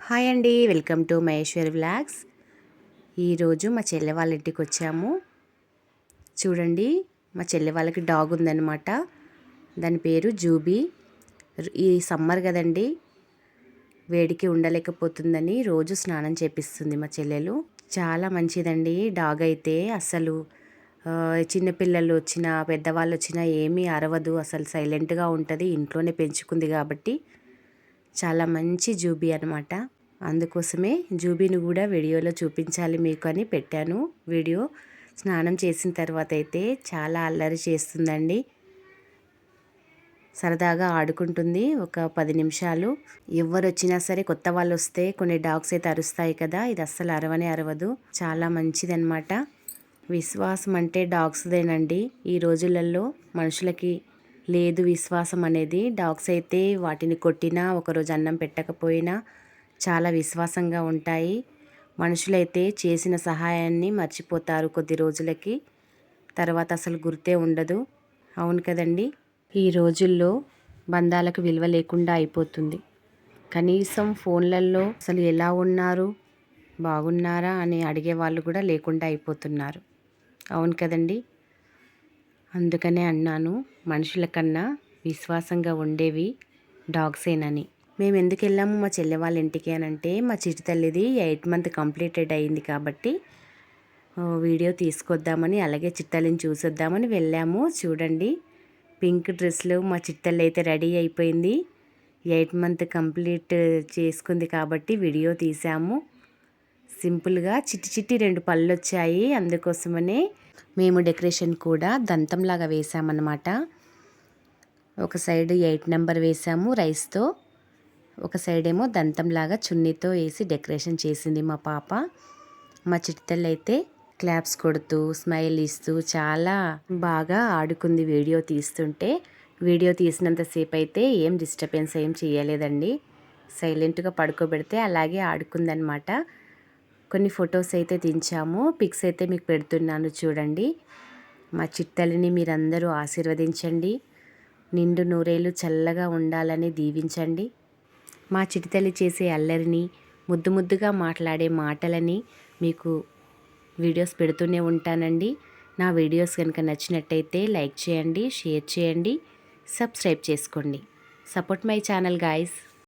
Hi అండి, welcome to Maheshwari vlogs. ఈరోజు మా చెల్లె వాళ్ళ ఇంటికి వచ్చాము. చూడండి, మా చెల్లె వాళ్ళకి డాగ్ ఉందన్నమాట. దాని పేరు జూబీ. ఈ సమ్మర్ కదండి, వేడికి ఉండలేకపోతుందని రోజు స్నానం చేపిస్తుంది మా చెల్లెలు. చాలా మంచిదండి డాగ్ అయితే. అసలు చిన్నపిల్లలు వచ్చినా పెద్దవాళ్ళు వచ్చినా ఏమీ అరవదు, అసలు సైలెంట్గా ఉంటుంది. ఇంట్లోనే పెంచుకుంది కాబట్టి చాలా మంచి జూబీ అనమాట. అందుకోసమే జూబీని కూడా వీడియోలో చూపించాలి మీకు అని పెట్టాను వీడియో. స్నానం చేసిన తర్వాత అయితే చాలా అల్లరి చేస్తుందండి. సరదాగా ఆడుకుంటుంది ఒక 10 నిమిషాలు. ఎవరు వచ్చినా సరే, కొత్త వాళ్ళు వస్తే కొన్ని డాగ్స్ అయితే అరుస్తాయి కదా, ఇది అస్సలు అరవదు. చాలా మంచిదన్నమాట. విశ్వాసం అంటే డాగ్స్దేనండి. ఈ రోజులలో మనుషులకి లేదు విశ్వాసం అనేది. డాగ్స్ అయితే వాటిని కొట్టినా, ఒకరోజు అన్నం పెట్టకపోయినా చాలా విశ్వాసంగా ఉంటాయి. మనుషులైతే చేసిన సహాయాన్ని మర్చిపోతారు కొద్ది రోజులకి, తర్వాత అసలు గుర్తే ఉండదు. అవును కదండి. ఈ రోజుల్లో బంధాలకు విలువ లేకుండా అయిపోతుంది. కనీసం ఫోన్లలో అసలు ఎలా ఉన్నారు, బాగున్నారా అని అడిగే వాళ్ళు కూడా లేకుండా అయిపోతున్నారు. అవును కదండి. అందుకనే అన్నాను, మనుషుల కన్నా విశ్వాసంగా ఉండేవి డాగ్సేనని. మేము ఎందుకు వెళ్ళాము మా చెల్లె వాళ్ళ ఇంటికి అని అంటే, మా చిట్టి తల్లిది 8 మంత్ కంప్లీటెడ్ అయింది కాబట్టి వీడియో తీసుకొద్దామని, అలాగే చిట్టల్లిని చూసొద్దామని వెళ్ళాము. చూడండి, పింక్ డ్రెస్లో మా చిట్టల్లి అయితే రెడీ అయిపోయింది. 8 మంత్ కంప్లీట్ చేసుకుంది కాబట్టి వీడియో తీసాము. సింపుల్గా చిట్టి 2 పళ్ళు వచ్చాయి. అందుకోసమనే మేము డెకరేషన్ కూడా దంతంలాగా వేసామన్నమాట. ఒక సైడ్ 8 నెంబర్ వేసాము రైస్తో, ఒక సైడ్ ఏమో దంతంలాగా చున్నీతో వేసి డెకరేషన్ చేసింది మా పాప. మా చిట్టల్లి అయితే క్లాప్స్ కొడుతూ స్మైల్ ఇస్తూ చాలా బాగా ఆడుకుంది వీడియో తీస్తుంటే. వీడియో తీసినంతసేపు అయితే ఏం డిస్టర్బెన్స్ ఏం చేయలేదండి. సైలెంట్గా పడుకోబెడితే అలాగే ఆడుకుందనమాట. కొన్ని ఫొటోస్ అయితే దించాము, పిక్స్ అయితే మీకు పెడుతున్నాను చూడండి. మా చిట్టల్లిని మీరందరూ ఆశీర్వదించండి, నిండు నూరేళ్ళు చల్లగా ఉండాలని దీవించండి. మా చిటితల్లి చేసే అల్లరిని, ముద్దుగా మాట్లాడే మాటలని మీకు వీడియోస్ పెడుతూనే ఉంటానండి. నా వీడియోస్ కనుక నచ్చినట్టయితే లైక్ చేయండి, షేర్ చేయండి, సబ్స్క్రైబ్ చేసుకోండి. Support my channel guys.